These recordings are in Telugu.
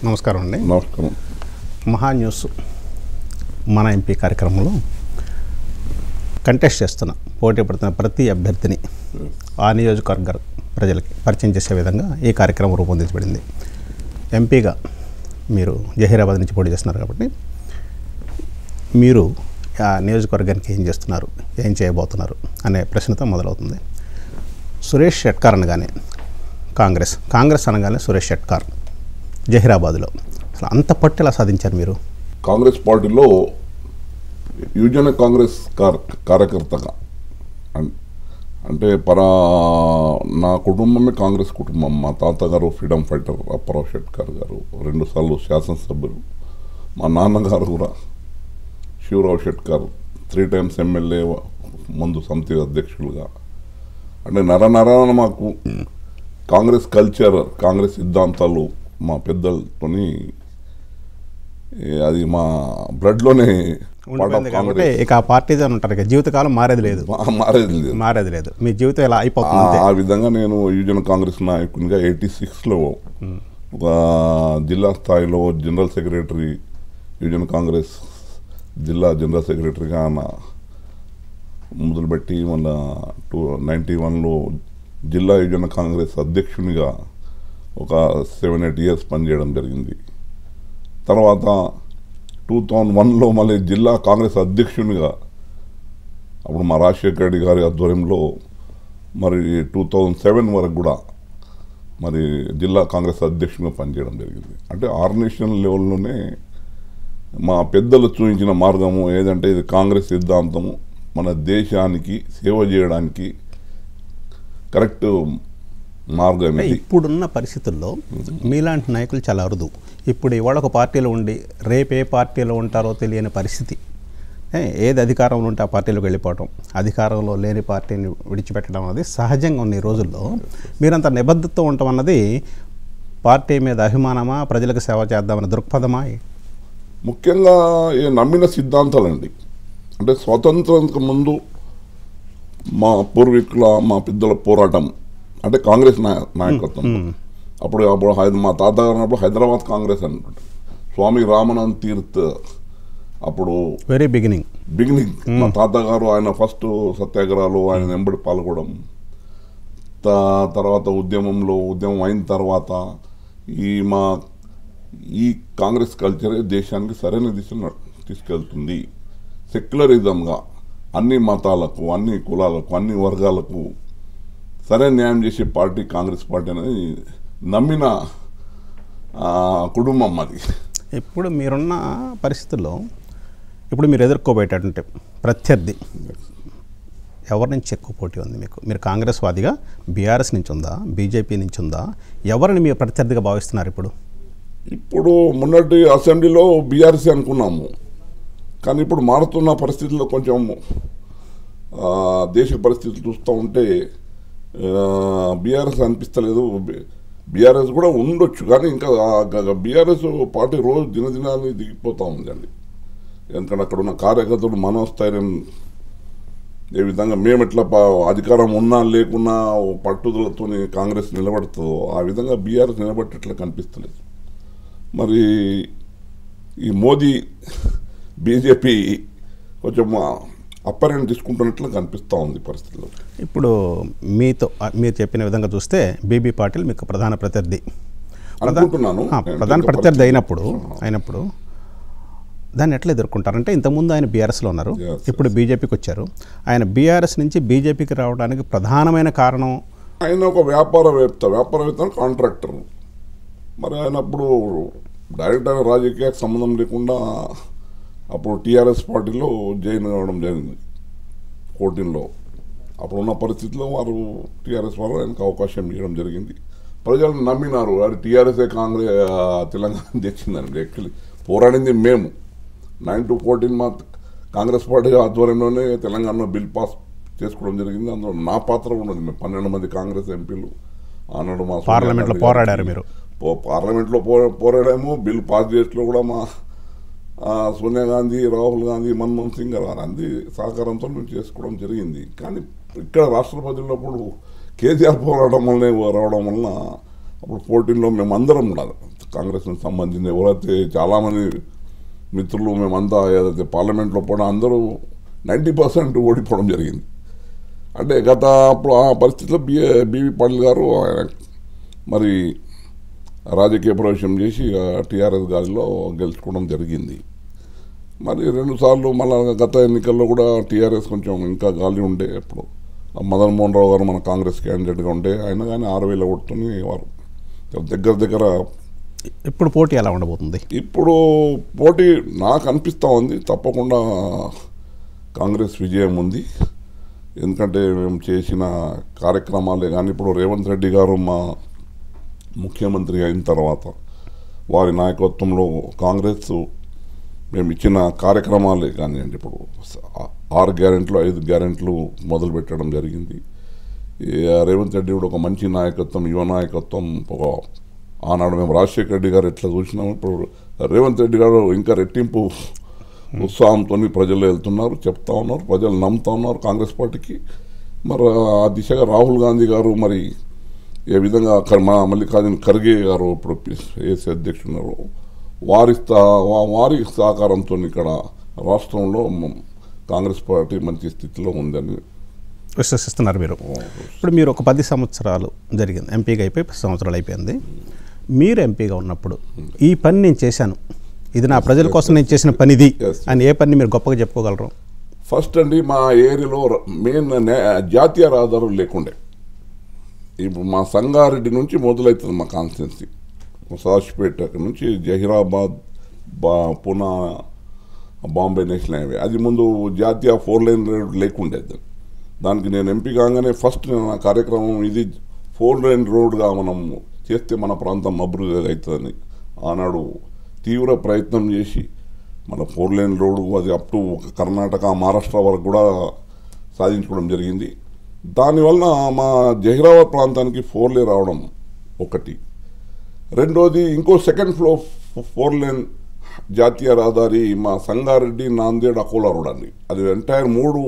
నమస్కారం అండి. నమస్కారం. మహా న్యూస్ మన ఎంపీ కార్యక్రమంలో కంటెస్ట్ చేస్తున్న పోటీ పడుతున్న ప్రతి అభ్యర్థిని ఆ నియోజకవర్గ ప్రజలకి పరిచయం చేసే విధంగా ఈ కార్యక్రమం రూపొందించబడింది. ఎంపీగా మీరు జహీరాబాద్ నుంచి పోటీ చేస్తున్నారు కాబట్టి మీరు ఆ నియోజకవర్గానికి ఏం చేస్తున్నారు, ఏం చేయబోతున్నారు అనే ప్రశ్నతో మొదలవుతుంది. సురేష్ షెట్కార్ అనగానే కాంగ్రెస్ అనగానే సురేష్ షెట్కార్ జహీరాబాద్లో అసలు అంత పట్టు ఎలా సాధించారు మీరు? కాంగ్రెస్ పార్టీలో యువజన కాంగ్రెస్ కార్యకర్తగా అంటే నా కుటుంబమే కాంగ్రెస్ కుటుంబం. మా తాతగారు ఫ్రీడమ్ ఫైటర్ అప్పారావు షెట్కార్ గారు, 2 సార్లు శాసనసభ్యులు. మా నాన్నగారు కూడా శివరావు షెట్కార్ 3 టైమ్స్ ఎమ్మెల్యే, ముందు సమితి అధ్యక్షులుగా. అంటే నరనరాన మాకు కాంగ్రెస్ కల్చర్, కాంగ్రెస్ సిద్ధాంతాలు మా పెద్దలతోని అది మా బ్లడ్లోనే ఇక ఆ పార్టీ ఉంటారు, జీవితకాలం మారేది లేదు. మీ జీవితం ఎలా అయిపోతుంది? ఆ విధంగా నేను యువజన కాంగ్రెస్ నాయకునిగా 86లో ఒక జిల్లా స్థాయిలో జనరల్ సెక్రటరీ, యువజన కాంగ్రెస్ జిల్లా జనరల్ సెక్రటరీగా మొదలుపెట్టి మన 91లో జిల్లా యువజన కాంగ్రెస్ అధ్యక్షునిగా ఒక 7-8 ఇయర్స్ పనిచేయడం జరిగింది. తర్వాత 2001లో మళ్ళీ జిల్లా కాంగ్రెస్ అధ్యక్షునిగా అప్పుడు మా రాజశేఖర రెడ్డి గారి ఆధ్వర్యంలో మరి 2007 వరకు కూడా మరి జిల్లా కాంగ్రెస్ అధ్యక్షునిగా పనిచేయడం జరిగింది. అంటే ఆర్గనైజేషన్ లెవెల్లోనే మా పెద్దలు చూపించిన మార్గము ఏదంటే ఇది కాంగ్రెస్ సిద్ధాంతము, మన దేశానికి సేవ చేయడానికి కరెక్ట్ మార్గం. ఇప్పుడున్న పరిస్థితుల్లో మీలాంటి నాయకులు చాలా అరుదు. ఇప్పుడు ఇవాళ ఒక పార్టీలో ఉండి రేపు ఏ పార్టీలో ఉంటారో తెలియని పరిస్థితి. ఏది అధికారంలో ఉంటే ఆ పార్టీలోకి వెళ్ళిపోవటం, అధికారంలో లేని పార్టీని విడిచిపెట్టడం అన్నది సహజంగా ఉన్న ఈ రోజుల్లో మీరంత నిబద్ధతతో ఉండటం అన్నది పార్టీ మీద అభిమానమా, ప్రజలకు సేవ చేద్దామన్న దృక్పథమా? ముఖ్యంగా నమ్మిన సిద్ధాంతాలండి. అంటే స్వాతంత్రానికి ముందు మా పూర్వీకుల, మా పెద్దల పోరాటం అంటే కాంగ్రెస్ నాయకత్వం. అప్పుడు మా తాతగారు అన్నప్పుడు హైదరాబాద్ కాంగ్రెస్ అన్నమాట. స్వామి రామానంద్ తీర్థ్ అప్పుడు వెరీ బిగినింగ్ మా తాతగారు ఆయన ఫస్ట్ సత్యాగ్రహాలు ఆయన వెంబడి పాల్గొనడం, తర్వాత ఉద్యమం అయిన తర్వాత ఈ కాంగ్రెస్ కల్చరే దేశానికి సరైన దిశను తీసుకెళ్తుంది. సెక్యులరిజంగా అన్ని మతాలకు, అన్ని కులాలకు, అన్ని వర్గాలకు సరైన న్యాయం చేసే పార్టీ కాంగ్రెస్ పార్టీ అనేది నమ్మిన కుటుంబం అది. ఇప్పుడు మీరున్న పరిస్థితుల్లో ఇప్పుడు మీరు ఎదుర్కోబోయేటటువంటి ప్రత్యర్థి ఎవరి నుంచి ఎక్కువ పోటీ ఉంది మీకు? మీరు కాంగ్రెస్ వాదిగా బీఆర్ఎస్ నుంచి ఉందా, బీజేపీ నుంచి ఉందా? ఎవరిని మీరు ప్రత్యర్థిగా భావిస్తున్నారు ఇప్పుడు? ఇప్పుడు మొన్నటి అసెంబ్లీలో బీఆర్ఎస్ అనుకున్నాము, కానీ ఇప్పుడు మారుతున్న పరిస్థితుల్లో కొంచెం దేశ పరిస్థితులు చూస్తూ ఉంటే బీఆర్ఎస్ అనిపిస్తలేదు. బీఆర్ఎస్ కూడా ఉండొచ్చు, కానీ ఇంకా బీఆర్ఎస్ పార్టీ రోజు దినదినాన్ని దిగిపోతూ ఉందండి. ఎందుకంటే అక్కడ ఉన్న కార్యకర్తలు మనోస్థైర్యం ఏ విధంగా మేము ఎట్లా అధికారం ఉన్నా లేకున్నా పట్టుదలతో కాంగ్రెస్ నిలబడుతుందో ఆ విధంగా బీఆర్ఎస్ నిలబట్టేట్లా కనిపిస్తలేదు. మరి ఈ మోదీ బీజేపీ కొంచెం అప్పరెంట్ తీసుకుంటున్నట్లు కనిపిస్తూ ఉంది పరిస్థితుల్లో. ఇప్పుడు మీరు చెప్పిన విధంగా చూస్తే బీబీ పాటిల్ మీకు ప్రధాన ప్రత్యర్థి అనుకుంటున్నాను. ప్రధాన ప్రత్యర్థి అయినప్పుడు దాన్ని ఎట్లా ఎదుర్కొంటారంటే ఇంతకుముందు ఆయన బీఆర్ఎస్లో ఉన్నారు, ఇప్పుడు బీజేపీకి వచ్చారు. ఆయన బీఆర్ఎస్ నుంచి బీజేపీకి రావడానికి ప్రధానమైన కారణం ఆయన ఒక వ్యాపారవేత్త కాంట్రాక్టర్. మరి ఆయన అప్పుడు డైరెక్ట్ అయిన రాజకీయాలకు సంబంధం లేకుండా అప్పుడు టీఆర్ఎస్ పార్టీలో జాయిన్ కావడం జరిగింది 14లో. అప్పుడున్న పరిస్థితిలో వారు టీఆర్ఎస్ వారు ఆయనకు అవకాశం ఇవ్వడం జరిగింది. ప్రజలు నమ్మినారు, అది టీఆర్ఎస్ఏ తెలంగాణ తెచ్చిందండి. యాక్చువల్లీ పోరాడింది మేము 9 to 14 మా కాంగ్రెస్ పార్టీ ఆధ్వర్యంలోనే తెలంగాణలో బిల్ పాస్ చేసుకోవడం జరిగింది. అందులో నా పాత్ర ఉన్నది. మేము 12 మంది కాంగ్రెస్ ఎంపీలు ఆనాడు మా పార్లమెంట్లో పోరాడారు. మీరు పార్లమెంట్లో పోరాడాము. బిల్ పాస్ చేసలో కూడా మా సోనియా గాంధీ, రాహుల్ గాంధీ, మన్మోహన్ సింగ్ గారు అందరి సహకారంతో మేము చేసుకోవడం జరిగింది. కానీ ఇక్కడ రాష్ట్రపతిలో కేసీఆర్ పోరాటం వల్లనే రావడం వలన అప్పుడు 14లో మేము అందరం కూడా కాంగ్రెస్కి సంబంధించిన ఎవరైతే చాలామంది మిత్రులు మేమంతా ఏదైతే పార్లమెంట్లో కూడా అందరూ 90% ఓడిపోవడం జరిగింది. అంటే గత అప్పుడు ఆ పరిస్థితిలో బీవీ పాటిల్ గారు ఆయన మరి రాజకీయ ప్రవేశం చేసి టీఆర్ఎస్ గాలిలో గెలుచుకోవడం జరిగింది. మరి 2 సార్లు మళ్ళీ గత ఎన్నికల్లో కూడా టీఆర్ఎస్ కొంచెం ఇంకా గాలి ఉండే. అప్పుడు మదన్ మోహన్ రావు గారు మన కాంగ్రెస్ క్యాండిడేట్గా ఉంటే ఆయన కానీ 6,000 ఓటుని వారు దగ్గర ఇప్పుడు పోటీ ఎలా ఉండబోతుంది? ఇప్పుడు పోటీ నాకు అనిపిస్తూ ఉంది తప్పకుండా కాంగ్రెస్ విజయం ఉంది. ఎందుకంటే మేము చేసిన కార్యక్రమాలే కానీ ఇప్పుడు రేవంత్ రెడ్డి గారు మా ముఖ్యమంత్రి అయిన తర్వాత వారి నాయకత్వంలో కాంగ్రెస్ మేము ఇచ్చిన కార్యక్రమాలే కానివ్వండి, ఇప్పుడు 6 గ్యారెంట్లు 5 గ్యారెంట్లు మొదలు పెట్టడం జరిగింది. రేవంత్ రెడ్డి కూడా ఒక మంచి నాయకత్వం, యువ నాయకత్వం. ఆనాడు మేము రాజశేఖర రెడ్డి గారు ఎట్లా చూసినాము, ఇప్పుడు రేవంత్ రెడ్డి గారు ఇంకా రెట్టింపు ఉత్సాహంతో ప్రజలు వెళ్తున్నారు, చెప్తా ఉన్నారు, ప్రజలు నమ్ముతా ఉన్నారు కాంగ్రెస్ పార్టీకి. మరి ఆ దిశగా రాహుల్ గాంధీ గారు మరి ఏ విధంగా మల్లికార్జున ఖర్గే గారు ఇప్పుడు ఏసీ అధ్యక్షుడు ఉన్నారు, వారి సహకారంతో ఇక్కడ రాష్ట్రంలో కాంగ్రెస్ పార్టీ మంచి స్థితిలో ఉందని విశ్వసిస్తున్నారు మీరు. ఇప్పుడు మీరు ఒక 10 సంవత్సరాలు జరిగింది, ఎంపీగా అయిపోయి 10 సంవత్సరాలు అయిపోయింది. మీరు ఎంపీగా ఉన్నప్పుడు ఈ పని నేను చేశాను, ఇది నా ప్రజల కోసం నేను చేసిన పని ఇది అని ఏ పని మీరు గొప్పగా చెప్పుకోగలరు? ఫస్ట్ అండి, మా ఏరియాలో మెయిన్ జాతీయ రహదారులు లేకుండే. ఇప్పుడు మా సంగారెడ్డి నుంచి మొదలవుతుంది మా కాన్స్టిట్యున్సీ, సాక్షిపేట నుంచి జహీరాబాద్, పూనా, బాంబే నేషనల్ హైవే. అది ముందు జాతీయ 4 లైన్ రోడ్ లేకుండేది. దానికి నేను ఎంపీ కాగానే ఫస్ట్ నా కార్యక్రమం ఇది 4 లైన్ రోడ్గా మనం చేస్తే మన ప్రాంతం అభివృద్ధి అవుతుందని ఆనాడు తీవ్ర ప్రయత్నం చేసి మన 4 లైన్ రోడ్డు అది అప్ టు కర్ణాటక, మహారాష్ట్ర వరకు కూడా సాధించుకోవడం జరిగింది. దానివల్ల మా జహీరాబాద్ ప్రాంతానికి 4 లైన్ రావడం ఒకటి. రెండోది ఇంకో సెకండ్ ఫ్లో 4 లైన్ జాతీయ రహదారి మా సంగారెడ్డి, నాందేడ్, అకోలా రోడ్ అండి. అది ఎంటైర్ 3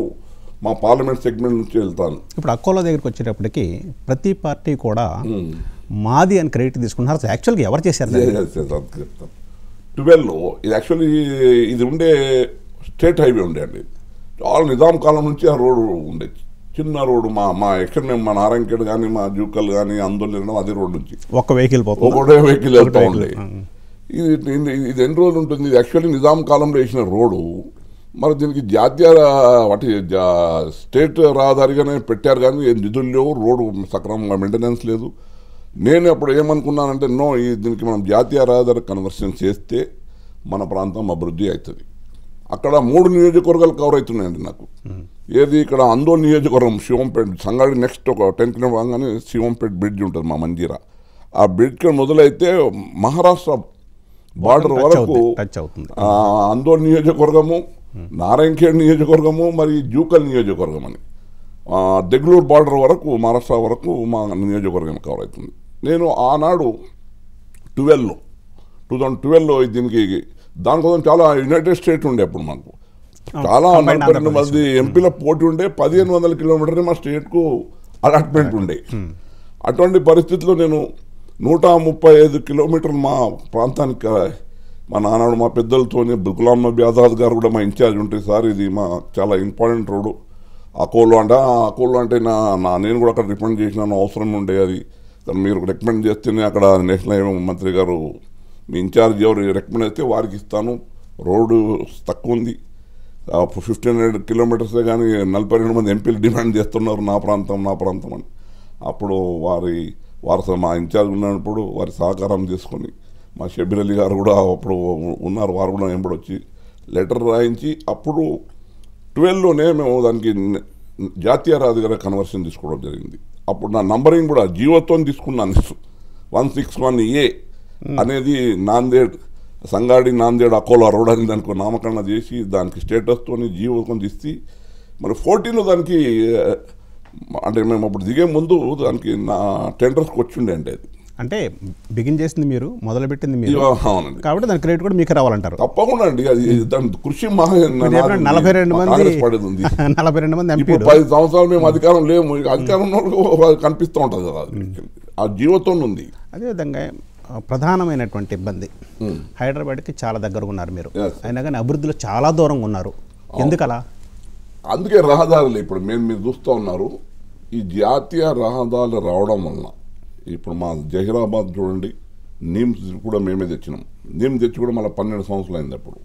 మా పార్లమెంట్ సెగ్మెంట్ నుంచి వెళ్తాను. ఇప్పుడు అకోలా దగ్గరికి వచ్చేటప్పటికి ప్రతి పార్టీ కూడా మాది అని క్రెడిట్ తీసుకున్నారు. యాక్చువల్గా ఎవరు చేశారు? 12లో ఇది యాక్చువల్లీ ఇది ఉండే స్టేట్ హైవే ఉండే అండి. చాలా నిజాం కాలం నుంచి ఆ రోడ్డు ఉండే, చిన్న రోడ్డు. మా ఎక్కడ మేము మా నారాయణఖేడ్ కానీ మా జూకల్ కానీ ఆందోళన అదే రోడ్డు నుంచి ఒకటే వెహికల్ వెళ్తూ ఉండే. ఇది ఎన్ని రోజులు ఉంటుంది? ఇది యాక్చువల్లీ నిజాం కాలంలో వేసిన రోడ్డు. మరి దీనికి జాతీయ స్టేట్ రహదారిగానే పెట్టారు కానీ నిధులు లేవు, రోడ్డు సక్రమంగా మెయింటెనెన్స్ లేదు. నేను అప్పుడు ఏమనుకున్నానంటే దీనికి మనం జాతీయ రహదారి కన్వర్షన్ చేస్తే మన ప్రాంతం అభివృద్ధి అవుతుంది. అక్కడ 3 నియోజకవర్గాలు కవర్ అవుతున్నాయండి నాకు. ఏది ఇక్కడ అందోల్ నియోజకవర్గం, శివంపేట, సంగారెడ్డి నెక్స్ట్ ఒక 10 కిలోమీటర్ రాగానే శివంపేట బ్రిడ్జ్ ఉంటుంది మా మంజీరా. ఆ బ్రిడ్జ్ మొదలైతే మహారాష్ట్ర బార్డర్ వరకు అందోల్ నియోజకవర్గము, నారాయణఖేడ్ నియోజకవర్గము, మరి జూకల్ నియోజకవర్గం అని దెగ్లూరు బార్డర్ వరకు మహారాష్ట్ర వరకు మా నియోజకవర్గం కవర్ అవుతుంది. నేను ఆనాడు 2012లో దీనికి దానికోసం చాలా యునైటెడ్ స్టేట్ ఉండే. అప్పుడు మాకు చాలా 42 మంది ఎంపీల పోటీ ఉండే. 1500 కిలోమీటర్ని మా స్టేట్కు అలాట్మెంట్ ఉండే. అటువంటి పరిస్థితుల్లో నేను 135 కిలోమీటర్లు మా ప్రాంతానికి మా నాన్నడు మా పెద్దలతో గులాం నబీ ఆజాద్ గారు కూడా మా ఇన్ఛార్జ్ ఉంటే, సార్ ఇది మా చాలా ఇంపార్టెంట్ రోడ్డు అకోలో అంటే నేను కూడా అక్కడ రికమెండ్ చేసినాను, అవసరం ఉండే అది. మీరు రికమెండ్ చేస్తేనే అక్కడ నేషనల్ హైవే మంత్రి గారు మీ ఇన్ఛార్జ్ ఎవరు రికమెండ్ చేస్తే వారికి ఇస్తాను, రోడ్డు తక్కువ ఉంది, 1500 కిలోమీటర్సే కానీ 42 మంది ఎంపీలు డిమాండ్ చేస్తున్నారు నా ప్రాంతం అని. అప్పుడు మా ఇన్ఛార్జ్ ఉన్నప్పుడు వారి సహకారం తీసుకొని మా షబీర్ అలీ గారు కూడా అప్పుడు ఉన్నారు, వారు కూడా ఎంబడొచ్చి లెటర్ రాయించి అప్పుడు 12లోనే మేము దానికి జాతీయ రహదారి కన్వర్షన్ తీసుకోవడం జరిగింది. అప్పుడు నా నంబరింగ్ కూడా జియోతో తీసుకున్నాను. 161A అనేది సంగారెడ్డి నాందేడ్ అకోలా రోడ్ అని దానికి నామకరణ చేసి దానికి స్టేటస్తో జియోతో తీసి మరి 14లో దానికి అంటే మేము అప్పుడు దిగే ముందు దానికి నా టెండర్స్కి వచ్చిండే అంటే అది అంటే బిగిన్ చేసింది మీరు, మొదలుపెట్టింది మీరు, కాబట్టి దాని క్రెడిట్ కూడా మీకు రావాలంటారు. తప్పకుండా అండి, అది దాని కృషి 42 మంది ఎంపీలు 10 సంవత్సరాలు మేము అధికారం లేము, అధికారం కనిపిస్తూ ఉంటుంది కదా, ఆ జీవతో ఉంది. అదేవిధంగా ప్రధానమైనటువంటి ఇబ్బంది హైదరాబాద్కి చాలా దగ్గరగా ఉన్నారు మీరు, అయినా కానీ అభివృద్ధిలో చాలా దూరంగా ఉన్నారు, ఎందుకలా? అందుకే రహదారులు ఇప్పుడు మీరు చూస్తూ ఉన్నారు, ఈ జాతీయ రహదారులు రావడం వలన ఇప్పుడు మా జహీరాబాద్ చూడండి, నీమ్స్ కూడా మేమే తెచ్చినాం. నీమ్ తెచ్చి కూడా మళ్ళీ 12 సంవత్సరాలు అయింది. అప్పుడు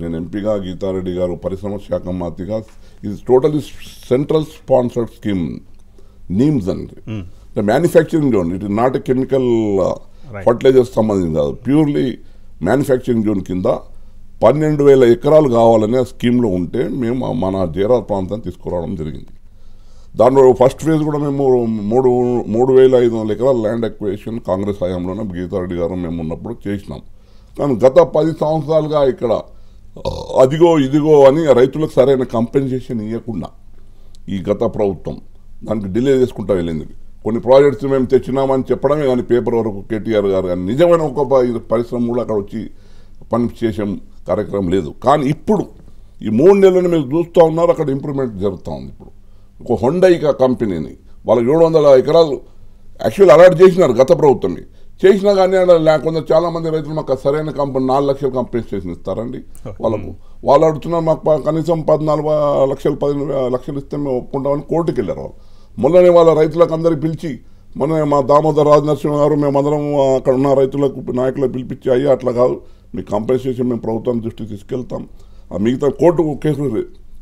నేను ఎంపీగా, గీతారెడ్డి గారు పరిశ్రమ శాఖ మంత్రిగా, ఇది totally central sponsored scheme NIMZ అండి. Manufacturing zone, it is not a chemical fertilizers సంబంధించి కాదు, ప్యూర్లీ మ్యానుఫ్యాక్చరింగ్ జోన్ కింద 12,000 ఎకరాలు కావాలనే స్కీమ్లో ఉంటే మేము మన జహీరాబాద్ ప్రాంతాన్ని తీసుకురావడం జరిగింది. దాంట్లో ఫస్ట్ ఫేజ్ కూడా మేము 3,500 ఎకరాల ల్యాండ్ అక్విజిషన్ కాంగ్రెస్ హయాంలోనే గీతారెడ్డి గారు మేము ఉన్నప్పుడు చేసినాం. కానీ గత 10 సంవత్సరాలుగా ఇక్కడ అదిగో ఇదిగో అని రైతులకు సరైన కంపెన్సేషన్ ఇవ్వకుండా ఈ గత ప్రభుత్వం దానికి డిలే చేసుకుంటూ వెళ్ళింది. కొన్ని ప్రాజెక్ట్స్ మేము తెచ్చినామని చెప్పడమే కానీ పేపర్ వరకు కేటీఆర్ గారు కానీ నిజమైన ఒక పరిశ్రమ కూడా అక్కడ వచ్చి పని చేసే కార్యక్రమం లేదు. కానీ ఇప్పుడు ఈ 3 నెలలను మీరు చూస్తూ ఉన్నారు, అక్కడ ఇంప్రూవ్మెంట్ జరుగుతూ ఉంది. ఇప్పుడు ఒక హొండైకా కంపెనీని వాళ్ళకి 700 ఎకరాలు యాక్చువల్ అలాట్ చేసినారు గత ప్రభుత్వం. చేసినా కానీ లేకుండా చాలామంది రైతులు మాకు సరైన కంపెనీ 4 లక్షల కంపెన్సేషన్ ఇస్తారండి వాళ్ళకు. వాళ్ళు అడుగుతున్నారు మాకు కనీసం 14 లక్షలు 15 లక్షలు ఇస్తే మేము ఒప్పుకుంటామని కోర్టుకు వెళ్ళారు వాళ్ళు. మొన్ననే వాళ్ళ రైతులకు అందరికి పిలిచి, మొన్న మా దామోదర్ రాజనరసింహ గారు మేమందరం అక్కడ ఉన్న రైతులకు నాయకులకు పిలిపించి, అయ్యా అట్లా కాదు, మీ కంపెన్సేషన్ మేము ప్రభుత్వం దృష్టికి తీసుకెళ్తాం, ఆ మిగతా కోర్టు కేసులు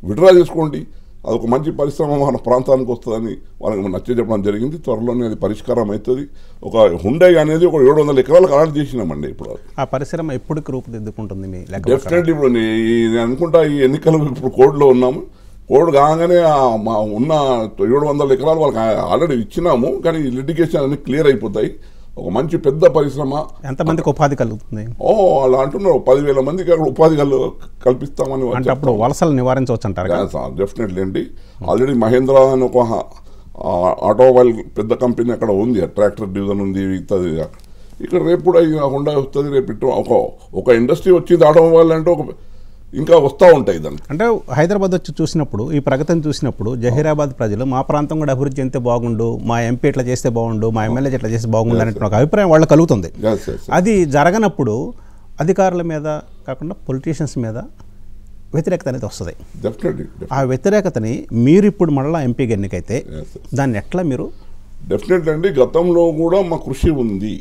విడ్రా చేసుకోండి, అదొక మంచి పరిశ్రమ మన ప్రాంతానికి వస్తుందని వాళ్ళకి నచ్చ చెప్పడం జరిగింది. త్వరలోనే అది పరిష్కారం అవుతుంది. ఒక హుండై అనేది ఒక 700 ఎకరాలకు అలాట్ చేసినామండి. ఇప్పుడు ఆ పరిశ్రమ ఎప్పటికి రూపుదిద్దుకుంటుంది? డెఫినెట్లీ ఇప్పుడు నేను అనుకుంటా ఈ ఎన్నికలు ఇప్పుడు కోడ్లో ఉన్నాము. కోడ్ కాగానే ఉన్న 700 ఎకరాలు వాళ్ళకి ఆల్రెడీ ఇచ్చినాము. కానీ లిటిగేషన్ అన్ని క్లియర్ అయిపోతాయి. ఒక మంచి పెద్ద పరిశ్రమ. ఎంతమందికి ఉపాధి కలుగుతుంది? వాళ్ళు అంటున్నారు 10,000 మందికి అక్కడ ఉపాధి కల్పిస్తామని. అంటే అప్పుడు వలసలు నివారించవచ్చు అంటారు? డెఫినెట్లీ అండి. ఆల్రెడీ మహేంద్ర అని ఒక ఆటోమొబైల్ పెద్ద కంపెనీ అక్కడ ఉంది, ట్రాక్టర్ డివిజన్ ఉంది. ఇక్కడ రేపు కూడా హుండా వస్తుంది. రేపు ఒక ఇండస్ట్రీ వచ్చింది ఆటోమొబైల్ అంటే ఒక ఇంకా వస్తూ ఉంటాయి. దాన్ని అంటే హైదరాబాద్ వచ్చి చూసినప్పుడు, ఈ ప్రగతిని చూసినప్పుడు జహీరాబాద్ ప్రజలు మా ప్రాంతం కూడా అభివృద్ధి చెందితే బాగుండు, మా ఎంపీ ఇట్లా చేస్తే బాగుండు, మా ఎమ్మెల్యే ఇట్లా చేస్తే బాగుండు అనే ఒక అభిప్రాయం వాళ్ళకి కలుగుతుంది. అది జరగనప్పుడు అధికారుల మీద కాకుండా పొలిటీషియన్స్ మీద వ్యతిరేకత అనేది వస్తుంది. ఆ వ్యతిరేకతని మీరు ఇప్పుడు మళ్ళీ ఎంపీగా ఎన్నికైతే దాన్ని ఎట్లా మీరు? డెఫినెట్లీ అండి. గతంలో కూడా మా కృషి ఉంది.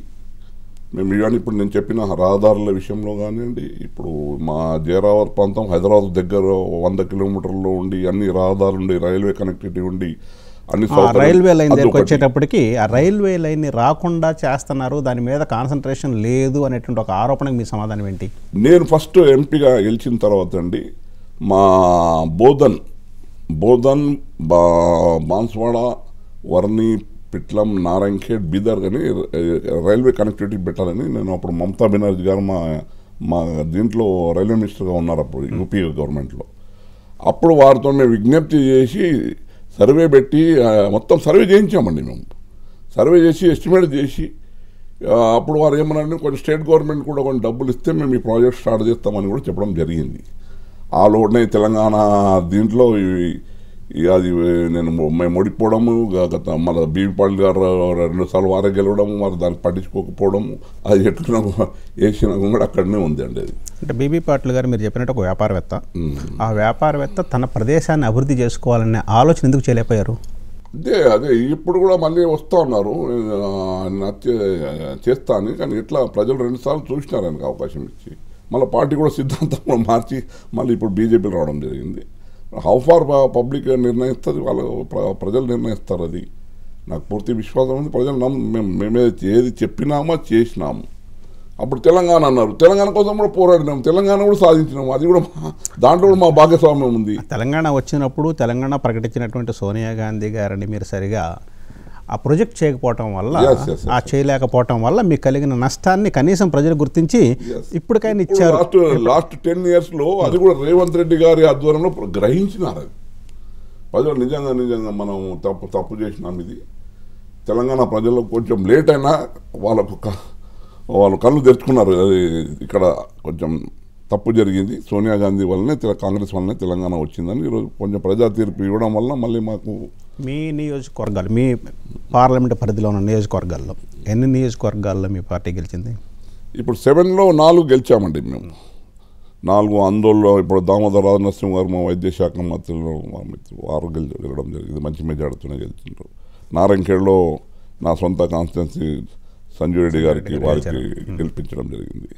మేము కానీ ఇప్పుడు నేను చెప్పిన రహదారుల విషయంలో కానివ్వండి, ఇప్పుడు మా జహీరాబాద్ ప్రాంతం హైదరాబాద్ దగ్గర 100 కిలోమీటర్లో ఉండి అన్ని రహదారులు ఉండి, రైల్వే కనెక్టివిటీ ఉండి, అన్ని రైల్వే లైన్ దగ్గరికి వచ్చేటప్పటికి ఆ రైల్వే లైన్ని రాకుండా చేస్తున్నారు, దాని మీద కాన్సన్ట్రేషన్ లేదు అనేటువంటి ఒక ఆరోపణకు మీ సమాధానం ఏంటి? నేను ఫస్ట్ ఎంపీగా గెలిచిన తర్వాత అండి మా బోధన్ బాన్స్వాడ, వర్ని, పిట్లం, నారాయణఖేడ్, బీదర్ కానీ రైల్వే కనెక్టివిటీ పెట్టాలని నేను అప్పుడు మమతా బెనర్జీ గారు మా దీంట్లో రైల్వే మినిస్టర్గా ఉన్నారు అప్పుడు యూపీ గవర్నమెంట్లో. అప్పుడు వారితో మేము విజ్ఞప్తి చేసి సర్వే పెట్టి మొత్తం సర్వే చేయించామండి. మేము సర్వే చేసి ఎస్టిమేట్ చేసి అప్పుడు వారు ఏమన్నారంటే కొంచెం స్టేట్ గవర్నమెంట్ కూడా కొన్ని డబ్బులు ఇస్తే మేము ఈ ప్రాజెక్ట్ స్టార్ట్ చేస్తామని కూడా చెప్పడం జరిగింది. ఆ లోడ్నే తెలంగాణ దీంట్లో అది నేను మేము ఓడిపోవడము, మళ్ళీ బీపీపాల్ గారు 2 సార్లు వారే గెలవడము, మరి దాన్ని పట్టించుకోకపోవడము, అది ఎట్లా వేసిన కూడా అక్కడనే ఉంది అండి. అది అంటే బీబీ పాటిల్ గారు మీరు చెప్పినట్టు ఒక వ్యాపారవేత్త, ఆ వ్యాపారవేత్త తన ప్రదేశాన్ని అభివృద్ధి చేసుకోవాలనే ఆలోచన ఎందుకు చేయలేకపోయారు? అదే ఇప్పుడు కూడా మళ్ళీ వస్తూ ఉన్నారు చేస్తా అని. కానీ ఎట్లా ప్రజలు 2 సార్లు చూసినారు ఆయనకు అవకాశం ఇచ్చి, మళ్ళీ పార్టీ కూడా సిద్ధాంతం కూడా మార్చి మళ్ళీ ఇప్పుడు బీజేపీలో రావడం జరిగింది. హౌ ఫార్ పబ్లిక్ నిర్ణయిస్తుంది, వాళ్ళు ప్రజలు నిర్ణయిస్తారు. అది నాకు పూర్తి విశ్వాసం ఉంది. ప్రజలు మేమే ఏది చెప్పినామో చేసినాము. అప్పుడు తెలంగాణ అన్నారు, తెలంగాణ కోసం కూడా పోరాడినాము, తెలంగాణ కూడా సాధించినాము. అది కూడా దాంట్లో కూడా మా భాగస్వామ్యం ఉంది. తెలంగాణ వచ్చినప్పుడు తెలంగాణ ప్రకటించినటువంటి సోనియా గాంధీ గారిని మీరు సరిగా ఆ ప్రొజెక్ట్ చేయకపోవటం వల్ల, ఆ చేయలేకపోవటం వల్ల మీకు కలిగిన నష్టాన్ని కనీసం ప్రజలు గుర్తించి ఇప్పటికైనా ఇచ్చారు. లాస్ట్ 10 yearsలో అది కూడా రేవంత్ రెడ్డి గారి ఆధ్వర్యంలో గ్రహించినారు. అది ప్రజలు నిజంగా మనం తప్పు చేసినాం. ఇది తెలంగాణ ప్రజలకు కొంచెం లేట్ అయినా వాళ్ళు కళ్ళు తెరుచుకున్నారు. ఇక్కడ కొంచెం తప్పు జరిగింది, సోనియా గాంధీ వల్లనే కాంగ్రెస్ వల్లనే తెలంగాణ వచ్చిందని ఈరోజు కొంచెం ప్రజా తీర్పు ఇవ్వడం వల్ల మళ్ళీ మాకు మీ నియోజకవర్గాలు, మీ పార్లమెంట్ పరిధిలో ఉన్న నియోజకవర్గాల్లో ఎన్ని నియోజకవర్గాల్లో మీ పార్టీ గెలిచింది? ఇప్పుడు 7లో 4 గెలిచామండి మేము. 4 ఆందోళనలో ఇప్పుడు దామోదర రాజనరసింహ గారు మా వైద్య శాఖ మంత్రులు మా మిత్రులు వారు గెలవడం జరిగింది. మంచి మెజార్టీతోనే గెలిచిండ్రు. నారాయణఖేడ్లో నా సొంత కాన్స్టిట్యున్సీ సంజయ్ రెడ్డి గారికి వారికి గెలిపించడం జరిగింది.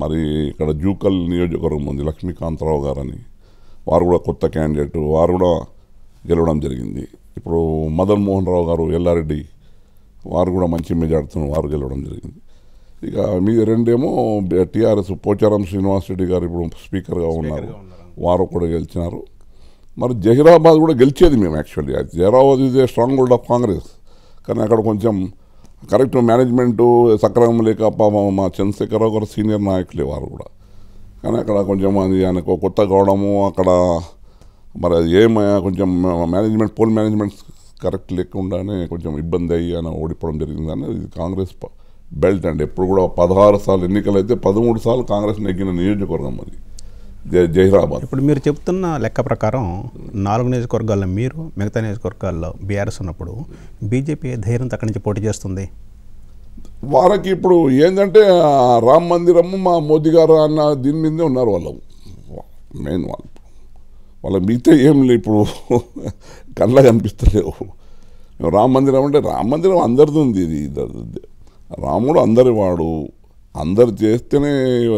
మరి ఇక్కడ జూకల్ నియోజకవర్గం ఉంది, లక్ష్మీకాంతరావు గారని, వారు కూడా కొత్త క్యాండిడేట్, వారు కూడా గెలవడం జరిగింది. ఇప్పుడు మదన్ మోహన్ రావు గారు ఎల్లారెడ్డి వారు కూడా మంచి మెజార్టీతో వారు గెలవడం జరిగింది. ఇక మీ రెండేమో టీఆర్ఎస్ పోచారం శ్రీనివాస్ రెడ్డి గారు ఇప్పుడు స్పీకర్గా ఉన్నారు, వారు కూడా గెలిచినారు. మరి జహీరాబాద్ కూడా గెలిచేది మేము actually. Zaheerabad is a strong hold of Congress, కానీ అక్కడ కొంచెం కరెక్ట్ మేనేజ్మెంటు సక్రమం లేక మా చంద్రశేఖరరావు గారు సీనియర్ నాయకులే వారు కూడా, కానీ అక్కడ కొంచెం అది ఆయనకు కొత్త కావడము, అక్కడ మరి అది కొంచెం మేనేజ్మెంట్ పోల్ మేనేజ్మెంట్ కరెక్ట్ లేకుండానే కొంచెం ఇబ్బంది అయ్యి ఆయన ఓడిపోవడం జరిగిందని. ఇది కాంగ్రెస్ బెల్ట్ అండి. ఎప్పుడు కూడా 16 సార్లు ఎన్నికలు అయితే 13 సార్లు కాంగ్రెస్ నెగ్గిన నియోజకవర్గం అది జహీరాబాద్. ఇప్పుడు మీరు చెప్తున్న లెక్క ప్రకారం 4 నియోజకవర్గాల్లో మీరు, మిగతా నియోజకవర్గాల్లో బీఆర్ఎస్ ఉన్నప్పుడు బీజేపీ ధైర్యంతో అక్కడి నుంచి పోటీ చేస్తుంది. వారికి ఇప్పుడు ఏంటంటే రామ మందిరము మా మోదీ గారు అన్న దీని మీదే ఉన్నారు వాళ్ళు, మెయిన్ వాళ్ళ మిగతా ఏం లేదు ఇప్పుడు కళ్ళ కనిపిస్తలేవు. రామ మందిరం అంటే రామ మందిరం అందరిది ఉంది, ఇది రాముడు అందరి వాడు, అందరు చేస్తేనే